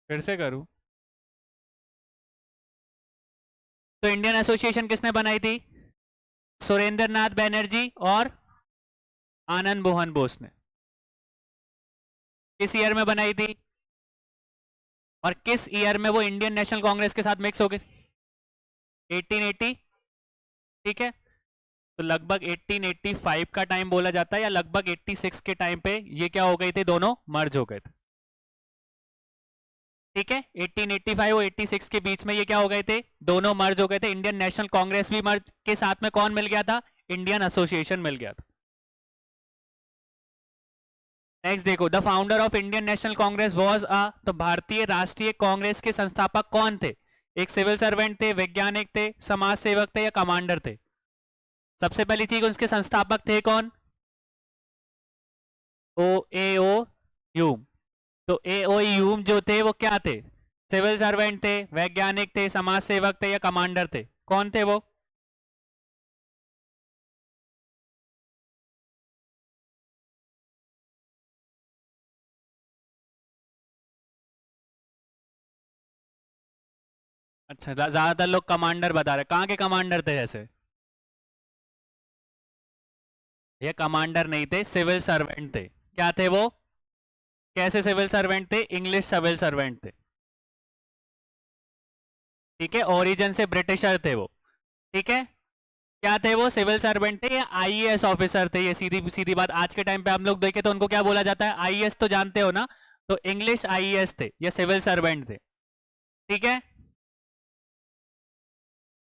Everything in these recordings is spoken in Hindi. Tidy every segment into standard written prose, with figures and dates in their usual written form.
फिर से करूं? तो इंडियन एसोसिएशन किसने बनाई थी? सुरेंद्र नाथ बैनर्जी और आनंद मोहन बोस ने। किस ईयर में बनाई थी? और किस ईयर में वो इंडियन नेशनल कांग्रेस के साथ मिक्स हो गई? 1880। ठीक है, तो लगभग 1885 का टाइम बोला जाता है, या लगभग 86 के टाइम पे ये क्या हो गए थे, दोनों मर्ज हो गए थे। ठीक है, 1885 और 86 के बीच में ये क्या हो गए थे, दोनों मर्ज हो गए थे। इंडियन नेशनल कांग्रेस भी मर्ज के साथ में कौन मिल गया था? इंडियन एसोसिएशन मिल गया था। नेक्स्ट देखो, the founder of Indian National Congress was a, तो भारतीय राष्ट्रीय कांग्रेस के संस्थापक कौन थे? एक सिविल सर्वेंट थे, वैज्ञानिक थे, समाज सेवक थे, या कमांडर थे? सबसे पहली चीज, उसके संस्थापक थे कौन? ओ ए ओ ह्यूम। तो ए ओ ह्यूम जो थे वो क्या थे? सिविल सर्वेंट थे, वैज्ञानिक थे, समाज सेवक थे, या कमांडर थे? कौन थे वो? अच्छा, ज्यादातर लोग कमांडर बता रहे, कहाँ के कमांडर थे जैसे? ये कमांडर नहीं थे, सिविल सर्वेंट थे। क्या थे वो? कैसे सिविल सर्वेंट थे? इंग्लिश सिविल सर्वेंट थे। ठीक है, ओरिजिन से ब्रिटिशर थे वो। ठीक है, क्या थे वो? सिविल सर्वेंट थे या आईएएस ऑफिसर थे? ये सीधी सीधी बात, आज के टाइम पे हम लोग देखे तो उनको क्या बोला जाता है? आईएएस, तो जानते हो ना? तो इंग्लिश आईएएस थे या सिविल सर्वेंट थे। ठीक है,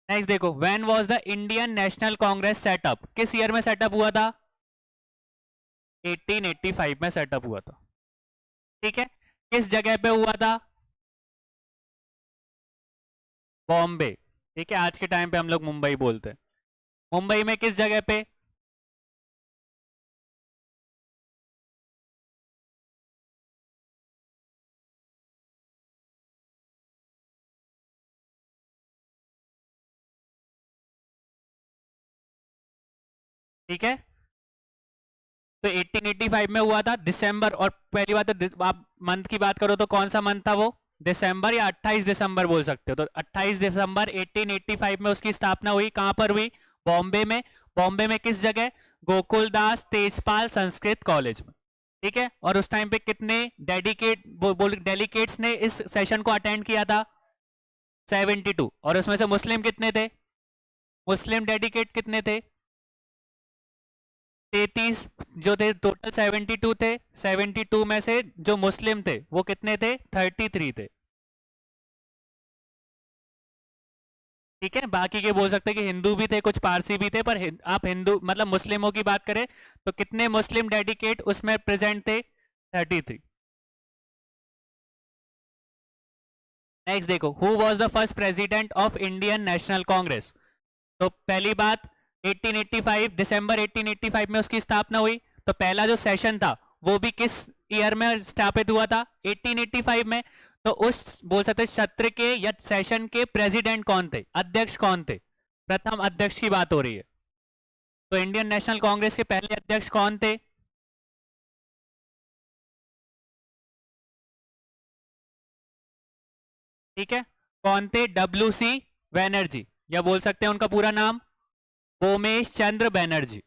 नेक्स्ट देखो, when was the Indian National Congress setup? किस ईयर में सेटअप हुआ था? 1885 में सेटअप हुआ था। ठीक है, किस जगह पे हुआ था? बॉम्बे। ठीक है, आज के टाइम पे हम लोग मुंबई बोलते हैं। मुंबई में किस जगह पे? ठीक है, तो 1885 में हुआ था दिसंबर, और पहली बात तो आप मंथ की बात करो तो कौन सा मंथ था वो? दिसंबर, या 28 दिसंबर बोल सकते हो। तो 28 दिसंबर 1885 में उसकी स्थापना हुई। कहां पर हुई? बॉम्बे में। बॉम्बे में किस जगह? गोकुलदास तेजपाल संस्कृत कॉलेज में। ठीक है, और उस टाइम पे कितने डेलीकेट्स ने इस सेशन को अटेंड किया था? 72। और उसमें से मुस्लिम कितने थे? मुस्लिम डेडिकेट कितने थे? 33 जो थे, टोटल 72 थे। 72 में से जो मुस्लिम थे वो कितने थे? 33 थे। ठीक है, बाकी के बोल सकते हैं कि हिंदू भी थे, कुछ पारसी भी थे, पर आप हिंदू मतलब मुस्लिमों की बात करें तो कितने मुस्लिम डेडिकेट उसमें प्रेजेंट थे? 33। नेक्स्ट देखो, who was the first president of Indian National Congress? तो पहली बात, 1885 दिसंबर 1885 में उसकी स्थापना हुई। तो पहला जो सेशन था वो भी किस ईयर में स्थापित हुआ था? 1885 में। तो उस बोल सकते सत्र के या सेशन के प्रेसिडेंट कौन थे, अध्यक्ष कौन थे? प्रथम अध्यक्ष की बात हो रही है। तो इंडियन नेशनल कांग्रेस के पहले अध्यक्ष कौन थे? ठीक है, कौन थे? डब्ल्यू सी बैनर्जी, या बोल सकते हैं उनका पूरा नाम बोमेश चंद्र बैनर्जी।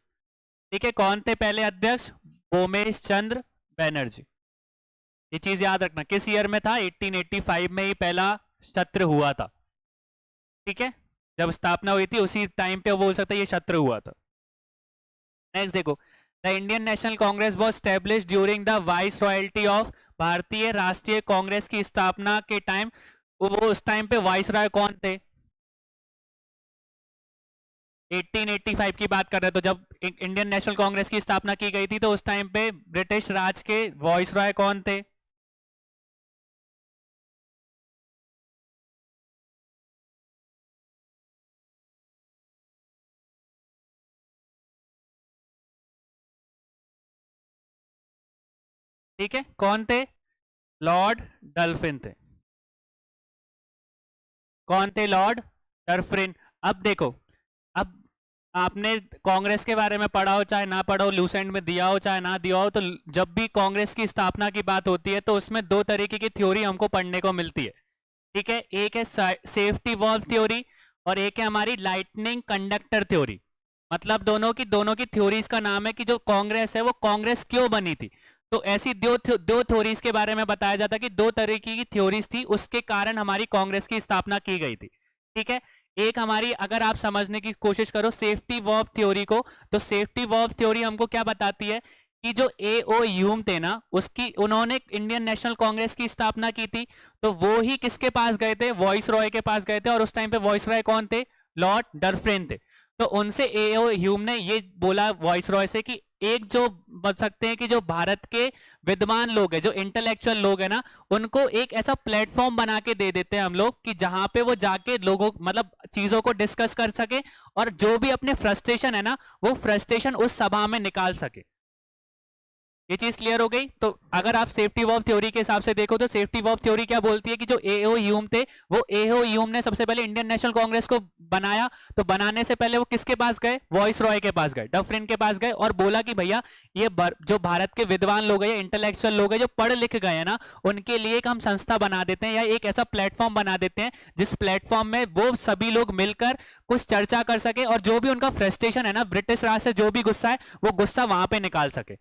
ठीक है, कौन थे पहले अध्यक्ष? बोमेश चंद्र बैनर्जी। ये चीज याद रखना, किस ईयर में था? 1885 में ही पहला सत्र हुआ था। ठीक है, जब स्थापना हुई थी उसी टाइम पे वो बोल सकते हैं ये सत्र हुआ था। नेक्स्ट देखो, the Indian National Congress was establish during the vice royalty of, भारतीय राष्ट्रीय कांग्रेस की स्थापना के टाइम वो उस टाइम पे वाइस रॉय कौन थे? 1885 की बात कर रहे हैं, तो जब इंडियन नेशनल कांग्रेस की स्थापना की गई थी तो उस टाइम पे ब्रिटिश राज के वॉइस रॉय कौन थे? ठीक है, कौन थे? लॉर्ड डल्फिन थे। कौन थे? Lord dolphin. अब देखो, अब आपने कांग्रेस के बारे में पढ़ा हो चाहे ना पढ़ा हो, लूसेंट में दिया हो चाहे ना दिया हो, तो जब भी कांग्रेस की स्थापना की बात होती है तो उसमें दो तरीके की थ्योरी हमको पढ़ने को मिलती है। ठीक है, एक है सेफ्टी वॉल्व थ्योरी और एक है हमारी लाइटनिंग कंडक्टर थ्योरी। मतलब दोनों की थ्योरीज का नाम है कि जो कांग्रेस है वो कांग्रेस क्यों बनी थी। तो ऐसी दो थ्योरीज के बारे में बताया जाता है कि दो तरीके की थ्योरीज थी, उसके कारण हमारी कांग्रेस की स्थापना की गई थी। ठीक है, एक हमारी, अगर आप समझने की कोशिश करो सेफ्टी वॉल्व थ्योरी को, तो सेफ्टी वॉल्व थ्योरी हमको क्या बताती है कि जो ए.ओ. ह्यूम थे ना, उसकी उन्होंने इंडियन नेशनल कांग्रेस की स्थापना की थी। तो वो ही किसके पास गए थे, वॉइस रॉय के पास गए थे, और उस टाइम पे वॉइस रॉय कौन थे, लॉर्ड डरफ्रेन थे। तो उनसे ए.ओ. ह्यूम ने ये बोला वॉइस रॉय से कि एक जो बन सकते हैं कि जो भारत के विद्वान लोग हैं, जो इंटेलेक्चुअल लोग हैं ना, उनको एक ऐसा प्लेटफॉर्म बना के दे देते हैं हम लोग कि जहां पे वो जाके लोगों मतलब चीजों को डिस्कस कर सके, और जो भी अपने फ्रस्ट्रेशन है ना, वो फ्रस्ट्रेशन उस सभा में निकाल सके। ये चीज क्लियर हो गई। तो अगर आप सेफ्टी वॉल्व थ्योरी के हिसाब से देखो तो सेफ्टी वॉल्व थ्योरी क्या बोलती है कि जो ए.ओ. ह्यूम थे, वो ए.ओ. ह्यूम ने सबसे पहले इंडियन नेशनल कांग्रेस को बनाया। तो बनाने से पहले वो किसके पास गए, वॉइस रॉय के पास गए, डफरिन के पास गए, और बोला कि भैया ये जो भारत के विद्वान लोग हैं, इंटेलेक्चुअल लोग हैं, जो पढ़ लिख गए हैं ना, उनके लिए एक हम संस्था बना देते हैं या एक ऐसा प्लेटफॉर्म बना देते हैं जिस प्लेटफॉर्म में वो सभी लोग मिलकर कुछ चर्चा कर सके, और जो भी उनका फ्रस्ट्रेशन है ना, ब्रिटिश राज से जो भी गुस्सा है, वो गुस्सा वहां पे निकाल सके,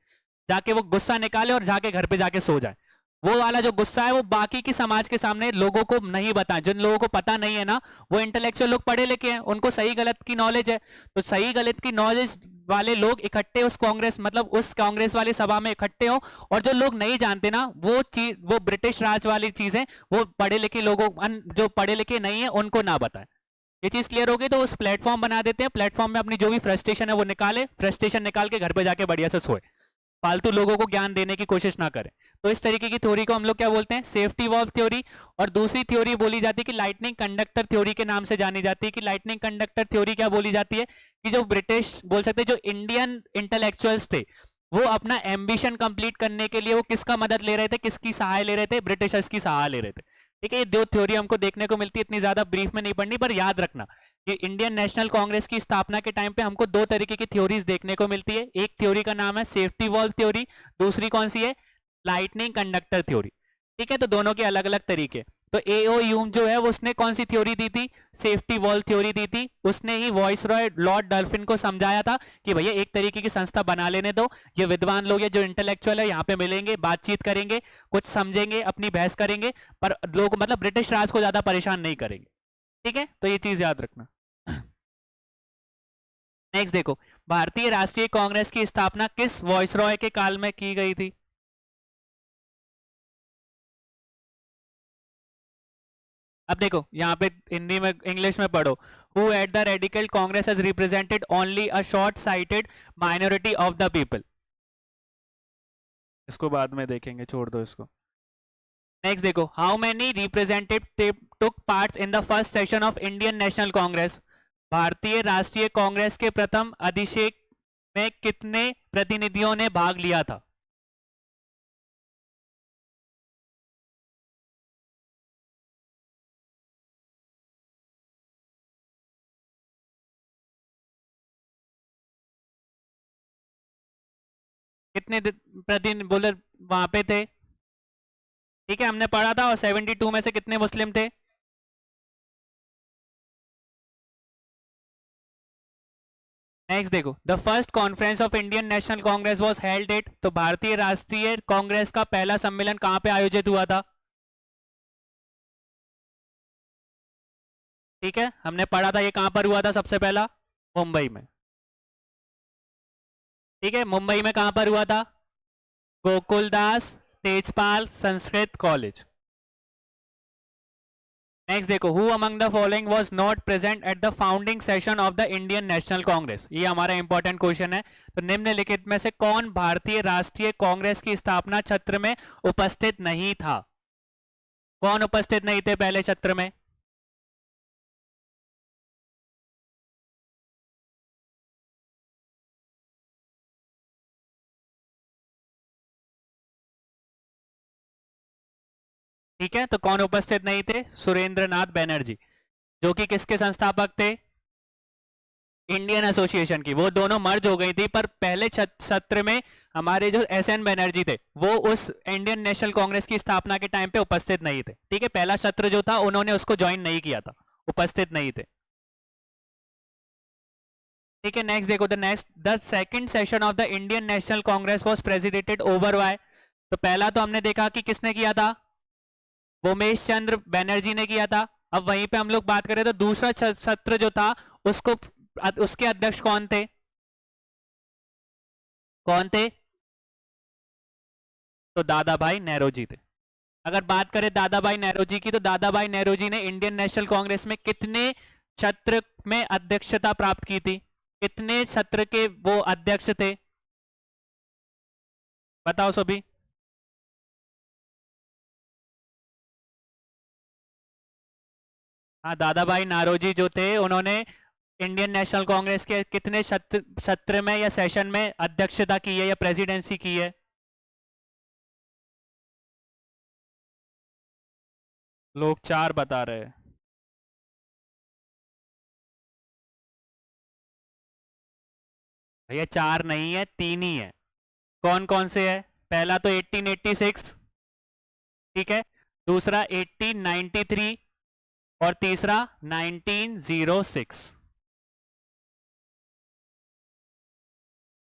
जाके वो गुस्सा निकाले और जाके घर पे जाके सो जाए। वो वाला जो गुस्सा है वो बाकी की समाज के सामने लोगों को नहीं बताएं। जिन लोगों को पता नहीं है ना, वो इंटेलेक्चुअल लोग पढ़े लिखे हैं, उनको सही गलत की नॉलेज है। तो सही गलत की नॉलेज वाले लोग इकट्ठे उस कांग्रेस मतलब उस कांग्रेस वाली सभा में इकट्ठे हो, और जो लोग नहीं जानते ना वो चीज, वो ब्रिटिश राज वाली चीजें, वो पढ़े लिखे लोगों जो पढ़े लिखे नहीं है उनको ना बताएं। ये चीज क्लियर होगी। तो उस प्लेटफॉर्म बना देते हैं, प्लेटफॉर्म में अपनी जो भी फ्रस्ट्रेशन है वो निकाले, फ्रस्ट्रेशन निकाल के घर पे जाके बढ़िया से सोए, फालतू लोगों को ज्ञान देने की कोशिश ना करें। तो इस तरीके की थ्योरी को हम लोग क्या बोलते हैं, सेफ्टी वॉल्व थ्योरी। और दूसरी थ्योरी बोली जाती है कि लाइटनिंग कंडक्टर थ्योरी के नाम से जानी जाती है। कि लाइटनिंग कंडक्टर थ्योरी क्या बोली जाती है कि जो ब्रिटिश बोल सकते हैं, जो इंडियन इंटेलेक्चुअल्स थे, वो अपना एम्बिशन कंप्लीट करने के लिए वो किसका मदद ले रहे थे, किसकी सहाय ले रहे थे, ब्रिटिशर्स की सहाय ले रहे थे। ठीक है, ये दो थ्योरी हमको देखने को मिलती है, इतनी ज्यादा ब्रीफ में नहीं पढ़नी, पर याद रखना कि इंडियन नेशनल कांग्रेस की स्थापना के टाइम पे हमको दो तरीके की थ्योरीज देखने को मिलती है। एक थ्योरी का नाम है सेफ्टी वॉल्व थ्योरी, दूसरी कौन सी है, लाइटनिंग कंडक्टर थ्योरी। ठीक है, तो दोनों के अलग अलग तरीके। तो ए.ओ. ह्यूम जो है उसने कौन सी थ्योरी दी थी, सेफ्टी वॉल्व थ्योरी दी थी। उसने ही वॉइस रॉय लॉर्ड डल्फिन को समझाया था कि भैया एक तरीके की संस्था बना लेने दो, ये विद्वान लोग हैं जो इंटेलेक्चुअल है यहाँ पे मिलेंगे, बातचीत करेंगे, कुछ समझेंगे, अपनी बहस करेंगे, पर लोग मतलब ब्रिटिश राज को ज्यादा परेशान नहीं करेंगे। ठीक है, तो ये चीज याद रखना। नेक्स्ट देखो, भारतीय राष्ट्रीय कांग्रेस की स्थापना किस वॉइस रॉय के काल में की गई थी। अब देखो यहाँ पे हिंदी में, इंग्लिश में पढ़ो, who at the radical Congress has represented only a short sighted minority of the people. इसको बाद में देखेंगे, छोड़ दो इसको। नेक्स्ट देखो, how many representative took parts in the first session of Indian National Congress. भारतीय राष्ट्रीय कांग्रेस के प्रथम अधिवेशन में कितने प्रतिनिधियों ने भाग लिया था। कितने प्रतिनिधि बोले वहां पे थे। ठीक है, हमने पढ़ा था, और 72 में से कितने मुस्लिम थे। नेक्स्ट देखो, the first conference of Indian National Congress was held at. तो भारतीय राष्ट्रीय कांग्रेस का पहला सम्मेलन कहां पे आयोजित हुआ था। ठीक है, हमने पढ़ा था ये कहां पर हुआ था सबसे पहला, मुंबई में। ठीक है, मुंबई में कहां पर हुआ था, गोकुलदास तेजपाल संस्कृत कॉलेज। नेक्स्ट देखो, who among the following was not present at the founding session of the Indian National Congress. ये हमारा इंपॉर्टेंट क्वेश्चन है। तो निम्नलिखित में से कौन भारतीय राष्ट्रीय कांग्रेस की स्थापना छत्र में उपस्थित नहीं था। कौन उपस्थित नहीं थे पहले छत्र में। ठीक है, तो कौन उपस्थित नहीं थे, सुरेंद्र नाथ बैनर्जी, जो कि किसके संस्थापक थे, इंडियन एसोसिएशन की, वो दोनों मर्ज हो गई थी, पर पहले सत्र में हमारे जो एसएन बनर्जी थे वो उस इंडियन नेशनल कांग्रेस की स्थापना के टाइम पे उपस्थित नहीं थे। ठीक है, पहला सत्र जो था उन्होंने उसको ज्वाइन नहीं किया था, उपस्थित नहीं थे। ठीक है, नेक्स्ट देखो, the second session of the Indian National Congress was presidented over by. तो पहला तो हमने देखा कि किसने किया था, उमेश चंद्र बनर्जी ने किया था। अब वहीं पे हम लोग बात करें तो दूसरा सत्र जो था उसको उसके अध्यक्ष कौन थे, कौन थे? तो दादा भाई नेहरूजी थे। अगर बात करें दादा भाई नेहरूजी की, तो दादा भाई नेहरूजी ने इंडियन नेशनल कांग्रेस में कितने सत्र में अध्यक्षता प्राप्त की थी, कितने सत्र के वो अध्यक्ष थे, बताओ सभी। हाँ, दादा भाई नारोजी जो थे उन्होंने इंडियन नेशनल कांग्रेस के कितने सत्र में या सेशन में अध्यक्षता की है या प्रेसिडेंसी की है? लोग 4 बता रहे हैं। भैया 4 नहीं है, 3 ही है। कौन कौन से है? पहला तो 1886, ठीक है, दूसरा 1893 और तीसरा 1906।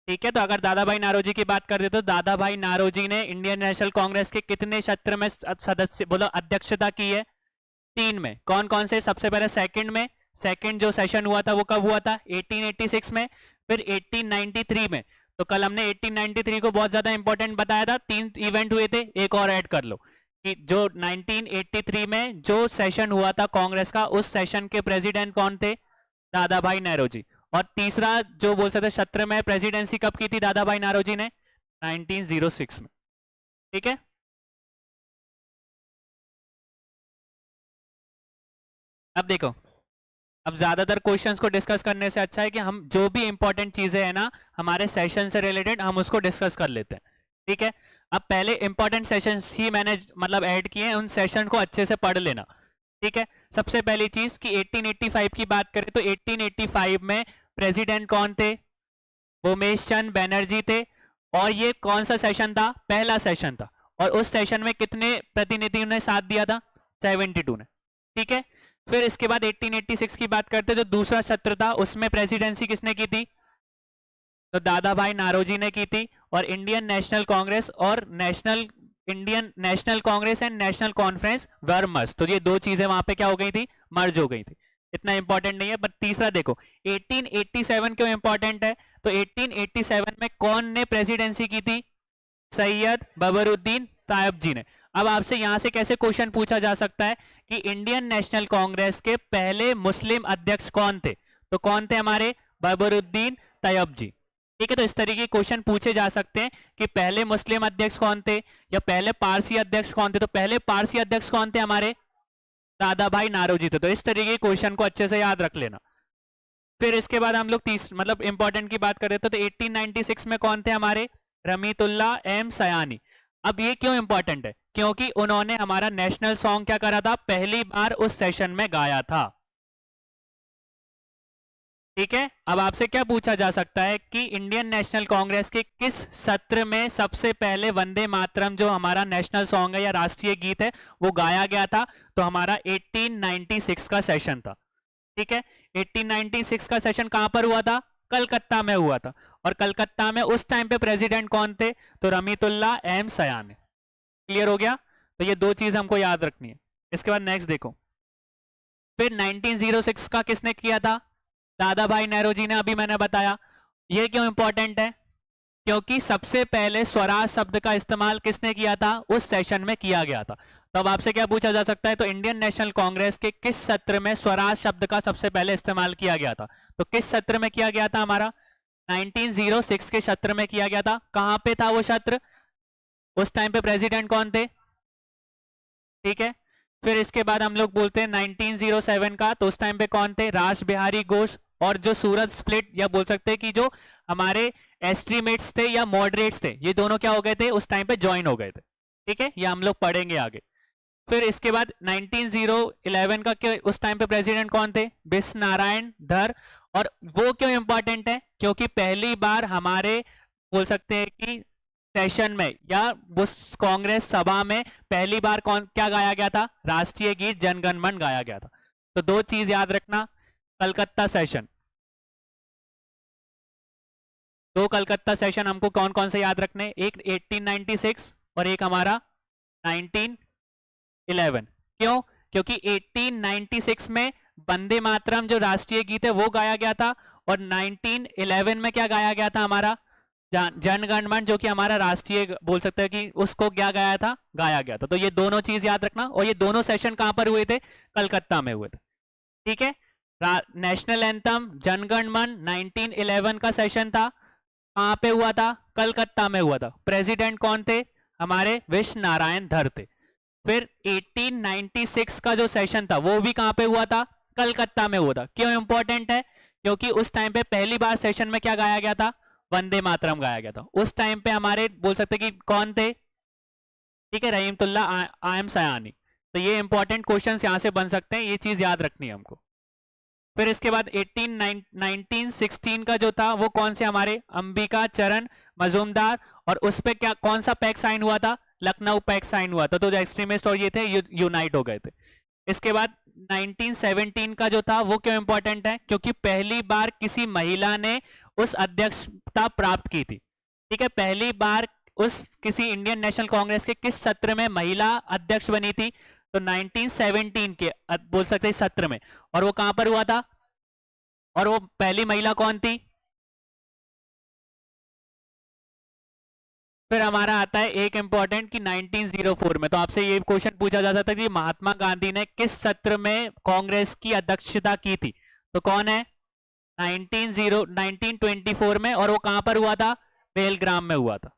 ठीक है, तो अगर दादा भाई नारोजी की बात करते तो दादा भाई नारोजी ने इंडियन नेशनल कांग्रेस के कितने सत्र में सदस्य बोलो अध्यक्षता की है? 3 में। कौन कौन से? सबसे पहले सेकंड में, सेकंड जो सेशन हुआ था वो कब हुआ था? 1886 में। फिर 1893 में। तो कल हमने 1893 को बहुत ज्यादा इंपॉर्टेंट बताया था, 3 इवेंट हुए थे, एक और ऐड कर लो कि जो 1983 में जो सेशन हुआ था कांग्रेस का, उस सेशन के प्रेसिडेंट कौन थे? दादा भाई नेहरूजी। और तीसरा जो बोल सकते सत्र में प्रेसिडेंसी कब की थी दादा भाई नारोजी ने? 1906 में। ठीक है, अब देखो, अब ज्यादातर क्वेश्चंस को डिस्कस करने से अच्छा है कि हम जो भी इंपॉर्टेंट चीजें हैं ना हमारे सेशन से रिलेटेड, हम उसको डिस्कस कर लेते हैं। ठीक है, अब पहले इंपॉर्टेंट सेशंस ही मैंने मतलब ऐड किए हैं, उन सेशन को अच्छे से पढ़ लेना। ठीक है, सबसे पहली चीज कि 1885 की बात करें तो 1885 में प्रेसिडेंट कौन थे? उमेश चंद्र बनर्जी थे। और ये कौन सा सेशन था? पहला सेशन था। और उस सेशन में कितने प्रतिनिधियों ने साथ दिया था? 72 ने। ठीक है, फिर इसके बाद 1886 की बात करते जो दूसरा सत्र था उसमें प्रेसिडेंसी किसने की थी? तो दादा भाई नारोजी ने की थी। और इंडियन नेशनल कांग्रेस और Indian National Congress and National Conference were merge, तो ये दो चीजें वहां पे क्या हो गई थी? मर्ज हो गई थी। इतना इंपॉर्टेंट नहीं है, पर तीसरा देखो 1887 क्यों इंपॉर्टेंट है? तो 1887 में कौन ने प्रेसिडेंसी की थी? सैयद बबरुद्दीन तायब जी ने। अब आपसे यहां से कैसे क्वेश्चन पूछा जा सकता है कि इंडियन नेशनल कांग्रेस के पहले मुस्लिम अध्यक्ष कौन थे? तो कौन थे हमारे? बबरुद्दीन तायब जी। ठीक है, तो इस तरीके के क्वेश्चन पूछे जा सकते हैं कि पहले मुस्लिम अध्यक्ष कौन थे या पहले पारसी अध्यक्ष कौन थे। तो पहले पारसी अध्यक्ष कौन थे हमारे? दादा भाई नारोजी थे। तो इस तरीके के क्वेश्चन को अच्छे से याद रख लेना। फिर इसके बाद हम लोग मतलब इंपॉर्टेंट की बात कर रहे थे तो 1896 में कौन थे हमारे? रमीतुल्ला एम सयानी। अब ये क्यों इंपॉर्टेंट है? क्योंकि उन्होंने हमारा नेशनल सॉन्ग क्या करा था? पहली बार उस सेशन में गाया था। ठीक है, अब आपसे क्या पूछा जा सकता है कि इंडियन नेशनल कांग्रेस के किस सत्र में सबसे पहले वंदे मातरम जो हमारा नेशनल सॉन्ग है या राष्ट्रीय गीत है वो गाया गया था? तो हमारा 1896 का सेशन था। ठीक है, 1896 का सेशन कहां पर हुआ था? कलकत्ता में हुआ था। और कलकत्ता में उस टाइम पे प्रेसिडेंट कौन थे? तो रमीतुल्ला एम सयानी। क्लियर हो गया? तो ये दो चीज हमको याद रखनी है। इसके बाद नेक्स्ट देखो, फिर 1906 का किसने किया था? दादा भाई नेहरूजी ने। अभी मैंने बताया। ये क्यों इंपॉर्टेंट है? क्योंकि सबसे पहले स्वराज शब्द का इस्तेमाल किसने किया था? उस सेशन में किया गया था। तो अब आपसे क्या पूछा जा सकता है? तो इंडियन नेशनल कांग्रेस के किस सत्र में स्वराज शब्द का सबसे पहले इस्तेमाल किया गया था? तो किस सत्र में किया गया था हमारा? 1906 के सत्र में किया गया था। कहां पे था वो सत्र? उस टाइम पे प्रेसिडेंट कौन थे? ठीक है, फिर इसके बाद हम लोग बोलते हैं 1907 का। तो उस टाइम पे कौन थे? रास बिहारी घोष। और जो सूरज स्प्लिट या बोल सकते हैं कि जो हमारे एस्ट्रीमेट्स थे या मॉडरेट्स थे, ये दोनों क्या हो गए थे? उस टाइम पे ज्वाइन हो गए थे। ठीक है, ये हम लोग पढ़ेंगे आगे। फिर इसके बाद 19011 का क्या, उस टाइम पे प्रेसिडेंट कौन थे? बिस नारायण धर। और वो क्यों इंपॉर्टेंट है? क्योंकि पहली बार हमारे बोल सकते हैं कि सेशन में या उस कांग्रेस सभा में पहली बार कौन क्या गाया गया था? राष्ट्रीय गीत जनगण मन गाया गया था। तो दो चीज याद रखना, कलकत्ता सेशन, दो कलकत्ता सेशन हमको कौन कौन से याद रखने? एक 1896 और एक हमारा 1911। क्यों? क्योंकि 1896 में वंदे मातरम जो राष्ट्रीय गीत है वो गाया गया था, और 1911 में क्या गाया गया था? हमारा जनगण मन, जो कि हमारा राष्ट्रीय बोल सकते हैं कि उसको क्या गाया था? गाया गया था। तो ये दोनों चीज याद रखना। और ये दोनों सेशन कहां पर हुए थे? कलकत्ता में हुए थे। ठीक है। नेशनल एंथम जनगण मन 1911 का सेशन था, कहां पे हुआ था? कलकत्ता में हुआ था। प्रेसिडेंट कौन थे? हमारे विश्व नारायण धर थे। फिर 1896 का जो सेशन था वो भी कहां पे हुआ था? कलकत्ता में हुआ था। क्यों इंपॉर्टेंट है? क्योंकि उस टाइम पे पहली बार सेशन में क्या गाया गया था? वंदे मातरम गाया गया था। उस टाइम पे हमारे बोल सकते कि कौन थे? ठीक है, रहीमतुल्ला आई एम सयानी। तो ये इंपॉर्टेंट क्वेश्चंस यहां से बन सकते हैं, ये चीज याद रखनी है हमको। फिर इसके बाद 1916 का जो था वो कौन से? हमारे अंबिका चरण मजूमदार। और उस पे क्या कौन सा पैक्ट साइन हुआ था? लखनऊ पैक्ट साइन हुआ था। तो जो एक्सट्रीमिस्ट और ये थे यूनाइट हो गए थे। इसके बाद 1917 का जो था वो क्यों इंपॉर्टेंट है? क्योंकि पहली बार किसी महिला ने उस अध्यक्षता प्राप्त की थी। ठीक है, पहली बार उस किसी इंडियन नेशनल कांग्रेस के किस सत्र में महिला अध्यक्ष बनी थी? तो 1917 के बोल सकते हैं सत्र में। और वो कहां पर हुआ था? और वो पहली महिला कौन थी? फिर हमारा आता है एक इंपॉर्टेंट कि 1904 में, तो आपसे ये क्वेश्चन पूछा जा सकता है कि महात्मा गांधी ने किस सत्र में कांग्रेस की अध्यक्षता की थी? तो कौन है? 1924 में। और वो कहां पर हुआ था? बेलग्राम में हुआ था।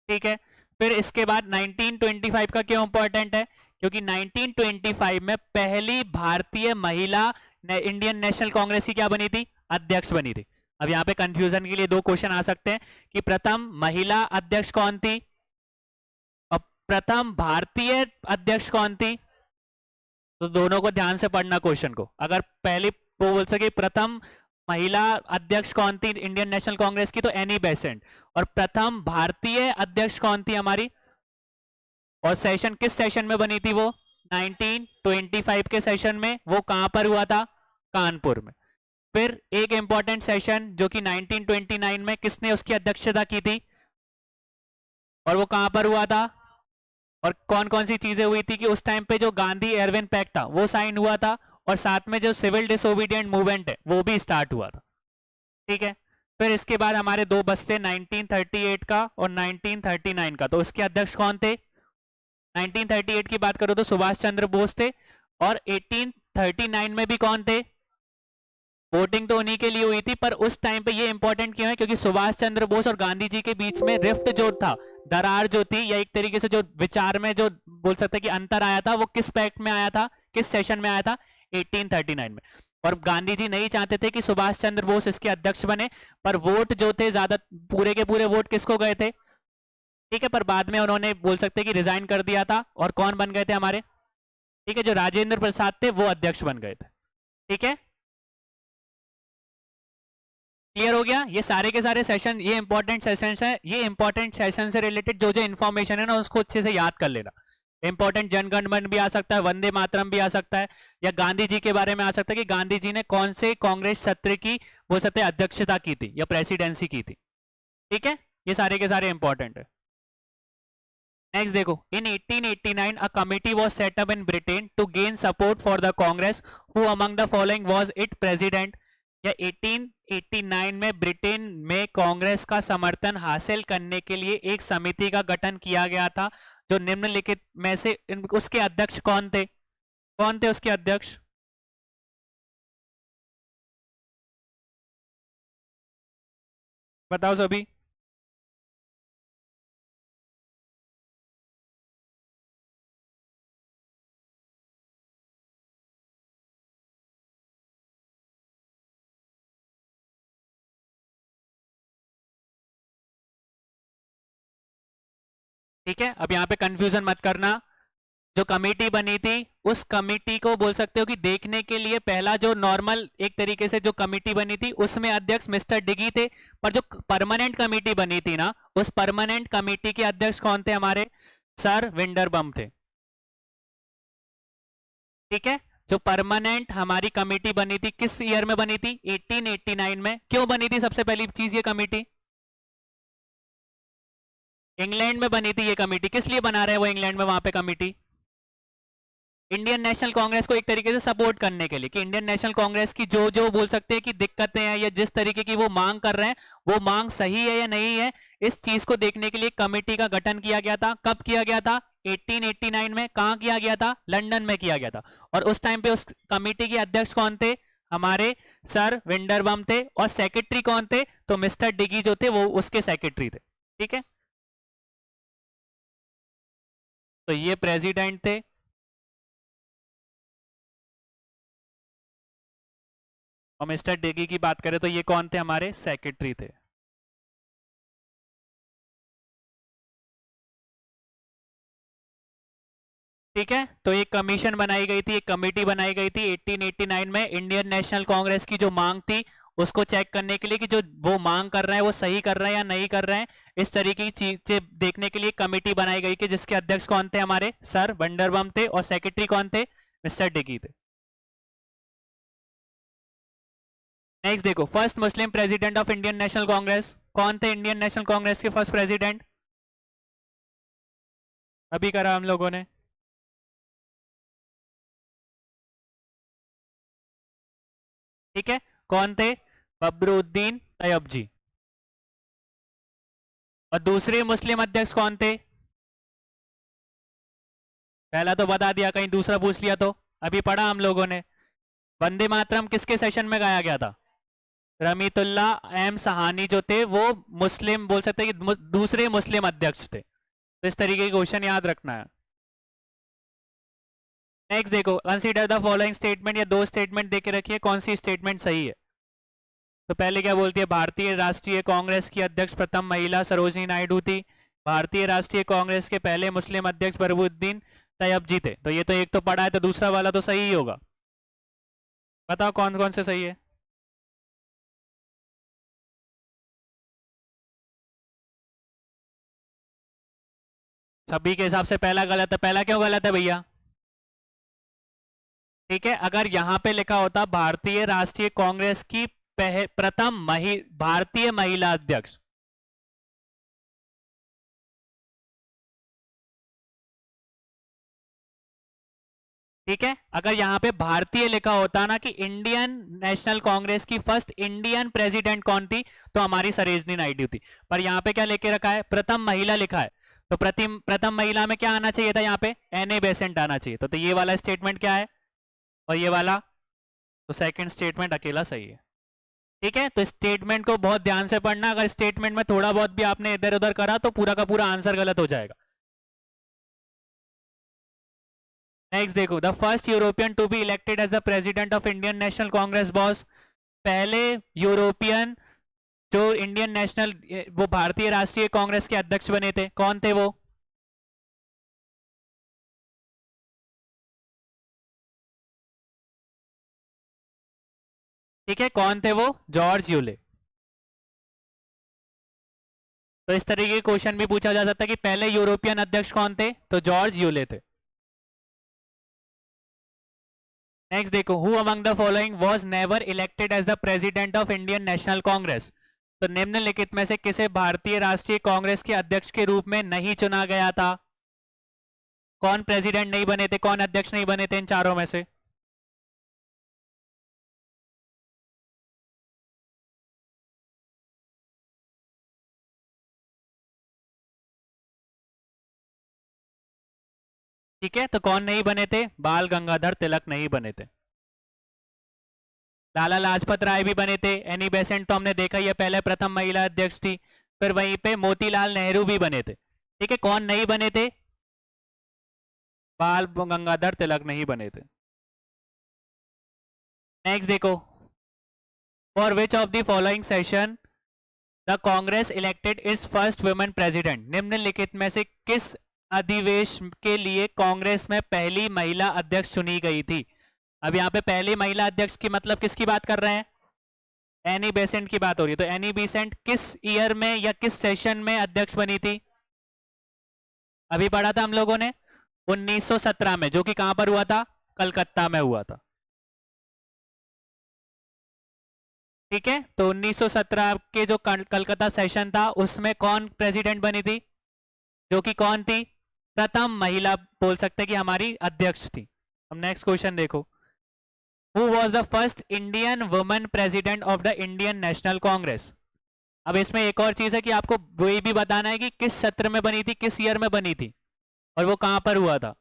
ठीक है। फिर इसके बाद 1925 का क्यों इंपॉर्टेंट है? क्योंकि 1925 में पहली भारतीय महिला इंडियन नेशनल कांग्रेस की क्या बनी थी? अध्यक्ष बनी थी। अब यहाँ पे कंफ्यूजन के लिए दो क्वेश्चन आ सकते हैं कि प्रथम महिला अध्यक्ष कौन थी और प्रथम भारतीय अध्यक्ष कौन थी। तो दोनों को ध्यान से पढ़ना क्वेश्चन को। अगर पहले वो बोल सके प्रथम महिला अध्यक्ष कौन थी इंडियन नेशनल कांग्रेस की, तो एनी बेसेंट। और प्रथम भारतीय अध्यक्ष कौन थी हमारी? और सेशन किस सेशन में बनी थी वो? 1925 के सेशन में। वो कहां पर हुआ था? कानपुर में। फिर एक इंपॉर्टेंट सेशन जो कि 1929 में किसने उसकी अध्यक्षता की थी और वो कहां पर हुआ था? और कौन कौन सी चीजें हुई थी कि उस टाइम पे जो गांधी एरविन पैक्ट था वो साइन हुआ था, और साथ में जो सिविल डिसोबीडियंट मूवमेंट है वो भी स्टार्ट हुआ था। ठीक है। फिर इसके बाद हमारे दो बचते 1938 का और 1939 का। तो उसके अध्यक्ष कौन थे? 1938 की बात करो तो सुभाष चंद्र बोस थे। और 1839 में भी कौन थे? वोटिंग तो उन्हीं के लिए हुई थी, पर उस टाइम पे ये इंपॉर्टेंट क्यों है? क्योंकि सुभाष चंद्र बोस और गांधी जी के बीच में रिफ्ट जो था, दरार जो थी, या एक तरीके से जो विचार में जो बोल सकते हैं कि अंतर आया था, वो किस पैक्ट में आया था, किस सेशन में आया था? 1839 में। और गांधी जी नहीं चाहते थे कि सुभाष चंद्र बोस इसके अध्यक्ष बने, पर वोट जो थे ज्यादा, पूरे के पूरे वोट किसको गए थे? ठीक है, पर बाद में उन्होंने बोल सकते हैं कि रिजाइन कर दिया था, और कौन बन गए थे हमारे? ठीक है, जो राजेंद्र प्रसाद थे वो अध्यक्ष बन गए थे। ठीक है, क्लियर हो गया? ये सारे के सारे सेशन, ये इंपॉर्टेंट सेशंस है। ये इंपॉर्टेंट सेशन से रिलेटेड जो जो इन्फॉर्मेशन है ना उसको अच्छे से याद कर लेना। इंपॉर्टेंट जनगण मन भी आ सकता है, वंदे मातरम भी आ सकता है, या गांधी जी के बारे में आ सकता है कि गांधी जी ने कौन से कांग्रेस सत्र की बोल सकते हैं अध्यक्षता की थी या प्रेसिडेंसी की थी। ठीक है, ये सारे के सारे इंपॉर्टेंट है। नेक्स्ट देखो, इन 1889 a committee was set up in Britain to gain support for the Congress. Who among the following was its president? या 1889 में ब्रिटेन में कांग्रेस का समर्थन हासिल करने के लिए एक समिति का गठन किया गया था, जो निम्नलिखित में से उसके अध्यक्ष कौन थे? कौन थे उसके अध्यक्ष? बताओ सभी। ठीक है, अब यहाँ पे कंफ्यूजन मत करना। जो कमेटी बनी थी उस कमेटी को बोल सकते हो कि देखने के लिए पहला जो नॉर्मल एक तरीके से जो कमेटी बनी थी उसमें अध्यक्ष मिस्टर डिगी थे, पर जो परमानेंट कमेटी बनी थी ना उस परमानेंट कमेटी के अध्यक्ष कौन थे? हमारे सर विंडरबम थे। ठीक है, जो परमानेंट हमारी कमेटी बनी थी किस ईयर में बनी थी? 1889 में। क्यों बनी थी सबसे पहली चीज ये कमेटी? इंग्लैंड में बनी थी ये कमेटी। किस लिए बना रहे हैं वो इंग्लैंड में वहां पे कमेटी? इंडियन नेशनल कांग्रेस को एक तरीके से सपोर्ट करने के लिए, कि इंडियन नेशनल कांग्रेस की जो जो बोल सकते हैं कि दिक्कतें हैं या जिस तरीके की वो मांग कर रहे हैं वो मांग सही है या नहीं है, इस चीज को देखने के लिए कमेटी का गठन किया गया था। कब किया गया था? 1889 में। कहां किया गया था? लंदन में किया गया था। और उस टाइम पे उस कमेटी के अध्यक्ष कौन थे? हमारे सर विंडरबम थे। और सेक्रेटरी कौन थे? तो मिस्टर डिगी जो थे वो उसके सेक्रेटरी थे। ठीक है, तो ये प्रेसिडेंट थे। और मिस्टर डिगी की बात करें तो ये कौन थे? हमारे सेक्रेटरी थे। ठीक है, तो एक कमीशन बनाई गई थी, एक कमेटी बनाई गई थी 1889 में इंडियन नेशनल कांग्रेस की जो मांग थी उसको चेक करने के लिए कि जो वो मांग कर रहे हैं वो सही कर रहे हैं या नहीं कर रहे हैं, इस तरीके की चीजें देखने के लिए कमेटी बनाई गई कि जिसके अध्यक्ष कौन थे? हमारे सर वंडरबम थे। और सेक्रेटरी कौन थे? मिस्टर डिगी थे। नेक्स्ट देखो, first Muslim president of Indian National Congress कौन थे? इंडियन नेशनल कांग्रेस के फर्स्ट प्रेसिडेंट अभी करा हम लोगों ने। ठीक है, कौन थे? बबरूद्दीन तैयब जी। और दूसरे मुस्लिम अध्यक्ष कौन थे? पहला तो बता दिया, कहीं दूसरा पूछ लिया तो। अभी पढ़ा हम लोगों ने। वंदे मातरम किसके सेशन में गाया गया था? रमीतुल्ला एम सहानी जो थे वो मुस्लिम बोल सकते हैं कि दूसरे मुस्लिम अध्यक्ष थे। तो इस तरीके के क्वेश्चन याद रखना है। नेक्स्ट देखो, कंसीडर द फॉलोइंग स्टेटमेंट, या दो स्टेटमेंट देके रखिए, कौन सी स्टेटमेंट सही है। तो पहले क्या बोलती है? भारतीय राष्ट्रीय कांग्रेस की अध्यक्ष प्रथम महिला सरोजिनी नायडू थी। भारतीय राष्ट्रीय कांग्रेस के पहले मुस्लिम अध्यक्ष बरबुद्दीन तैयब जी थे। तो ये तो एक तो पढ़ा है, तो दूसरा वाला तो सही ही होगा। बताओ कौन कौन से सही है। सभी के हिसाब से पहला गलत है। पहला क्यों गलत है भैया? ठीक है, अगर यहां पे लिखा होता भारतीय राष्ट्रीय कांग्रेस की प्रथम भारतीय महिला अध्यक्ष, ठीक है, अगर यहां पे भारतीय लिखा होता ना कि इंडियन नेशनल कांग्रेस की फर्स्ट इंडियन प्रेसिडेंट कौन थी, तो हमारी सरोजिनी नायडू थी। पर यहां पे क्या लेके रखा है? प्रथम महिला लिखा है। तो प्रथम महिला में क्या आना चाहिए था? यहाँ पे एन ए बेसेंट आना चाहिए। तो ये वाला स्टेटमेंट क्या है और ये वाला? तो सेकंड स्टेटमेंट अकेला सही है। ठीक है, तो स्टेटमेंट को बहुत ध्यान से पढ़ना। अगर स्टेटमेंट में थोड़ा बहुत भी आपने इधर उधर करा तो पूरा का पूरा आंसर गलत हो जाएगा। नेक्स्ट देखो, the first European to be elected as the president of Indian National Congress boss. पहले यूरोपियन जो इंडियन नेशनल वो भारतीय राष्ट्रीय कांग्रेस के अध्यक्ष बने थे, कौन थे वो? ठीक है, कौन थे वो? George Yule. तो इस तरीके के क्वेश्चन भी पूछा जा सकता है कि पहले यूरोपियन अध्यक्ष कौन थे, तो जॉर्ज यूले थे। नेक्स्ट देखो, who among the following was never elected as the president of Indian National Congress. तो निम्नलिखित में से किसे भारतीय राष्ट्रीय कांग्रेस के अध्यक्ष के रूप में नहीं चुना गया था? कौन प्रेसिडेंट नहीं बने थे, कौन अध्यक्ष नहीं बने थे इन चारों में से? ठीक है, तो कौन नहीं बने थे? बाल गंगाधर तिलक नहीं बने थे। लाला लाजपत राय भी बने थे। एनी बेसेंट तो हमने देखा ही है, पहले प्रथम महिला अध्यक्ष थी। फिर वहीं पे मोतीलाल नेहरू भी बने थे। ठीक है, कौन नहीं बने थे? बाल गंगाधर तिलक नहीं बने थे। नेक्स्ट देखो, for which of the following session the Congress elected is first women president. निम्नलिखित में से किस अधिवेशन के लिए कांग्रेस में पहली महिला अध्यक्ष चुनी गई थी? अब यहाँ पे पहली महिला अध्यक्ष की मतलब किसकी बात कर रहे हैं? एनी बेसेंट की बात हो रही है। तो एनी बेसेंट किस ईयर में या किस सेशन में अध्यक्ष बनी थी? अभी पढ़ा था हम लोगों ने 1917 में, जो कि कहां पर हुआ था? कलकत्ता में हुआ था। ठीक है, तो 1917 के जो कलकत्ता सेशन था उसमें कौन प्रेसिडेंट बनी थी? जो कि कौन थी? प्रथम महिला बोल सकते हैं कि हमारी अध्यक्ष थी। अब नेक्स्ट क्वेश्चन देखो, who was the first Indian woman president of the Indian National Congress? अब इसमें एक और चीज है कि आपको वो ये भी बताना है कि किस सत्र में बनी थी, किस ईयर में बनी थी, और वो कहां पर हुआ था।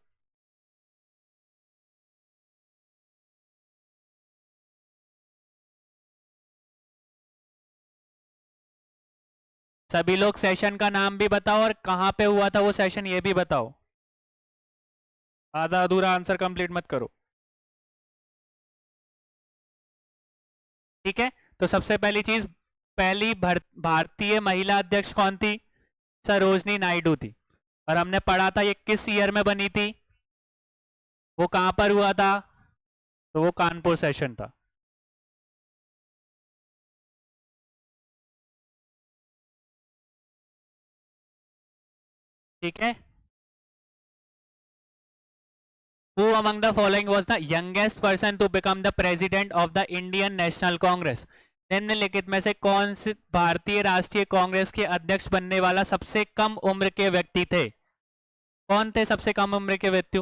सभी लोग सेशन का नाम भी बताओ और कहां पे हुआ था वो सेशन, ये भी बताओ। आधा अधूरा आंसर कंप्लीट मत करो। ठीक है, तो सबसे पहली चीज, पहली भारतीय महिला अध्यक्ष कौन थी? सरोजनी नायडू थी। और हमने पढ़ा था ये किस ईयर में बनी थी, वो कहां पर हुआ था? तो वो कानपुर सेशन था। ठीक है, Who among the following was the youngest person to become the president of the Indian National Congress? निम्नलिखित में से कौन से भारतीय राष्ट्रीय कांग्रेस के अध्यक्ष बनने वाला सबसे कम उम्र के व्यक्ति थे? कौन थे सबसे कम उम्र के व्यक्ति?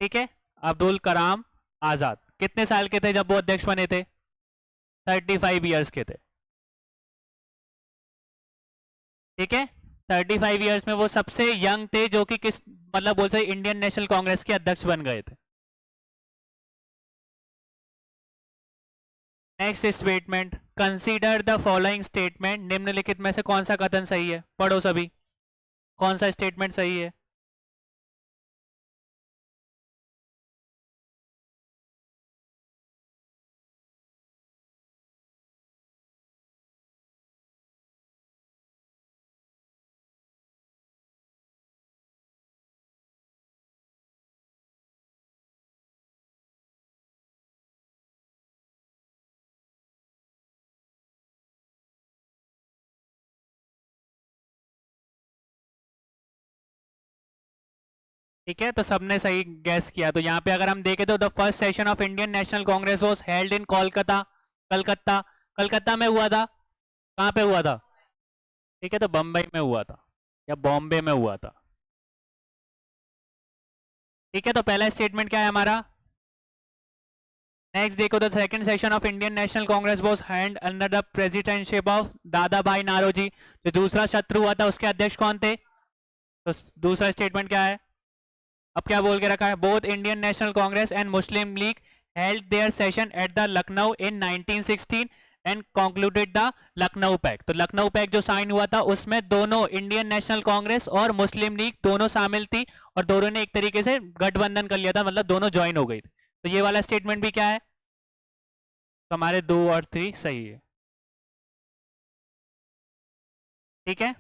ठीक है, अब्दुल कलाम आजाद। कितने साल के थे जब वो अध्यक्ष बने थे? 35 ईयर्स के थे। ठीक है, 35 ईयर्स में वो सबसे यंग थे, जो कि किस मतलब बोल सकते इंडियन नेशनल कांग्रेस के अध्यक्ष बन गए थे। Next statement, consider the following statement. निम्नलिखित में से कौन सा कथन सही है? पढ़ो सभी, कौन सा स्टेटमेंट सही है? ठीक है, तो सबने सही गैस किया। तो यहाँ पे अगर हम देखें तो the first session of Indian National Congress was held in Kolkata. Calcutta, Calcutta में हुआ था। कहाँ पे हुआ था? ठीक है, तो बम्बई में हुआ था या बॉम्बे में हुआ था। ठीक है, तो पहला स्टेटमेंट क्या है हमारा? नेक्स्ट देखो, the second session of Indian National Congress was hand under the presidentship of दादा भाई नारोजी। जो दूसरा शत्रु हुआ था उसके अध्यक्ष कौन थे? तो दूसरा स्टेटमेंट क्या है? अब क्या बोल के रखा है? Both Indian National Congress and Muslim League held their session at the Lucknow in 1916 and concluded the Lucknow pact. तो लखनऊ पैक्ट जो साइन हुआ था उसमें दोनों इंडियन नेशनल कांग्रेस और मुस्लिम लीग दोनों शामिल थी, और दोनों ने एक तरीके से गठबंधन कर लिया था, मतलब दोनों ज्वाइन हो गई थी। तो ये वाला स्टेटमेंट भी क्या है? तो हमारे 2 और 3 सही है। ठीक है,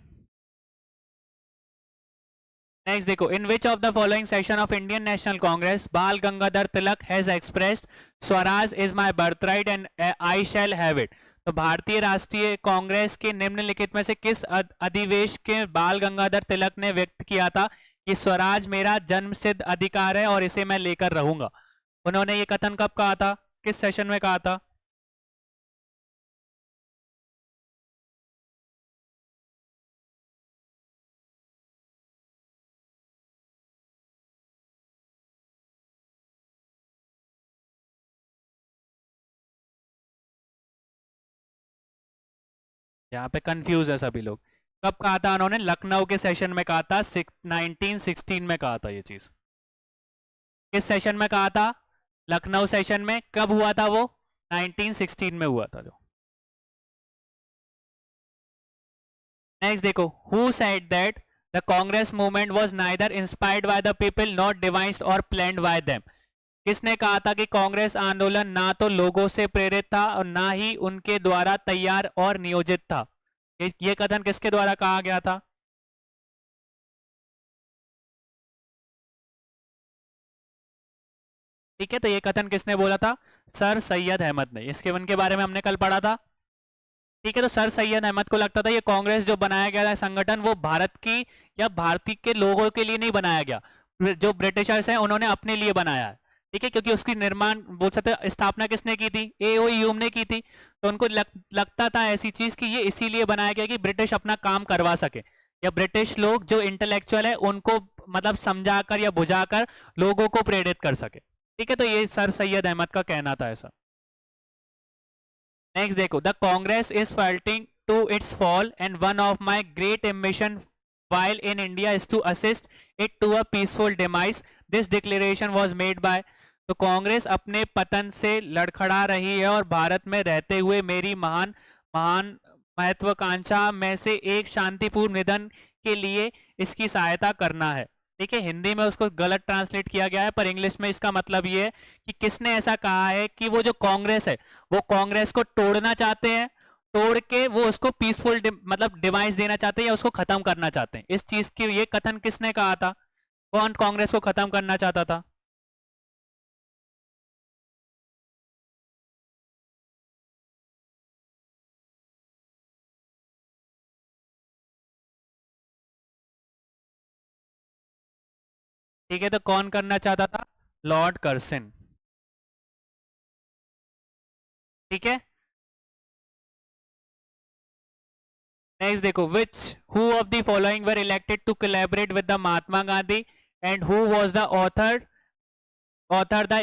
नेक्स्ट देखो, in which of the following session of Indian National Congress Bal Gangadhar Tilak has expressed Swaraj is my birthright and I shall have it. तो भारतीय राष्ट्रीय कांग्रेस के निम्नलिखित में से किस अधिवेश के बाल गंगाधर तिलक ने व्यक्त किया था कि स्वराज मेरा जन्मसिद्ध अधिकार है और इसे मैं लेकर रहूंगा? उन्होंने ये कथन कब कहा था, किस सेशन में कहा था? यहाँ पे कंफ्यूज है सभी लोग। कब कहा था उन्होंने? लखनऊ के सेशन में कहा था, 1916 में कहा था ये चीज। किस सेशन में कहा था? लखनऊ सेशन में। कब हुआ था वो? 1916 में हुआ था जो। नेक्स्ट देखो, who said that the Congress movement was neither inspired by the people not devised और प्लान्ड बाय देम? किसने कहा था कि कांग्रेस आंदोलन ना तो लोगों से प्रेरित था और ना ही उनके द्वारा तैयार और नियोजित था? ये कथन किसके द्वारा कहा गया था? ठीक है, तो ये कथन किसने बोला था? सर सैयद अहमद ने। इसके इनके बारे में हमने कल पढ़ा था। ठीक है, तो सर सैयद अहमद को लगता था ये कांग्रेस जो बनाया गया है संगठन, वो भारत की या भारतीय के लोगों के लिए नहीं बनाया गया, जो ब्रिटिशर्स हैं उन्होंने अपने लिए बनाया है। ठीक है, क्योंकि उसकी निर्माण बोल सकते स्थापना किसने की थी? एओ ह्यूम ने की थी। तो उनको लगता था ऐसी चीज कि ये इसीलिए बनाया गया कि ब्रिटिश अपना काम करवा सके, या ब्रिटिश लोग जो इंटेलेक्चुअल है उनको मतलब समझाकर या बुझाकर लोगों को प्रेरित कर सके। ठीक है, तो ये सर सैयद अहमद का कहना था ऐसा। नेक्स्ट देखो, the Congress is fighting to its fall and one of my great ambition while in India is to assist it to a peaceful demise. This declaration was made by। तो कांग्रेस अपने पतन से लड़खड़ा रही है और भारत में रहते हुए मेरी महान महान महत्वाकांक्षा में से एक शांतिपूर्ण निधन के लिए इसकी सहायता करना है। ठीक है, हिंदी में उसको गलत ट्रांसलेट किया गया है, पर इंग्लिश में इसका मतलब ये है कि किसने ऐसा कहा है कि वो जो कांग्रेस है वो कांग्रेस को तोड़ना चाहते हैं, तोड़ के वो उसको पीसफुल मतलब डिवाइस देना चाहते हैं या उसको खत्म करना चाहते हैं। इस चीज की ये कथन किसने कहा था? कौन कांग्रेस को खत्म करना चाहता था? ठीक है, तो कौन करना चाहता था? Lord Curzon. ठीक है, नेक्स्ट देखो, which who of the following were elected to collaborate with the Mahatma Gandhi and who was the author the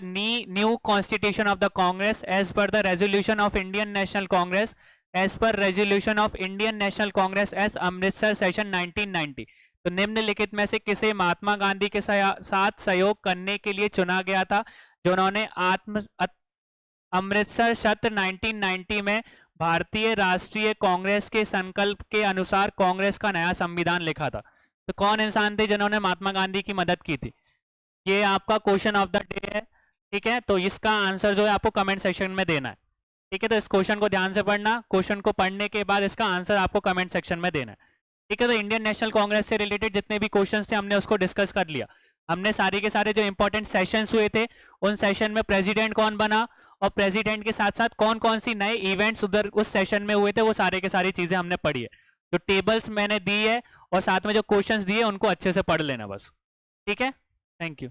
new constitution of the Congress as per the resolution of Indian National Congress as per resolution of Indian National Congress as Amritsar session 1990। तो निम्नलिखित में से किसे महात्मा गांधी के साथ सहयोग करने के लिए चुना गया था, जो उन्होंने अमृतसर सत्र 1990 में भारतीय राष्ट्रीय कांग्रेस के संकल्प के अनुसार कांग्रेस का नया संविधान लिखा था? तो कौन इंसान थे जिन्होंने महात्मा गांधी की मदद की थी? ये आपका क्वेश्चन ऑफ द डे है। ठीक है, तो इसका आंसर जो है आपको कमेंट सेक्शन में देना है। ठीक है, तो इस क्वेश्चन को ध्यान से पढ़ना, क्वेश्चन को पढ़ने के बाद इसका आंसर आपको कमेंट सेक्शन में देना है। ठीक है, तो इंडियन नेशनल कांग्रेस से रिलेटेड जितने भी क्वेश्चंस थे हमने उसको डिस्कस कर लिया। हमने सारे के सारे जो इंपॉर्टेंट सेशंस हुए थे उन सेशन में प्रेसिडेंट कौन बना और प्रेसिडेंट के साथ साथ कौन कौन सी नए इवेंट्स उधर उस सेशन में हुए थे, वो सारे के सारी चीजें हमने पढ़ी है। जो टेबल्स मैंने दी है और साथ में जो क्वेश्चंस दिए उनको अच्छे से पढ़ लेना बस। ठीक है, थैंक यू।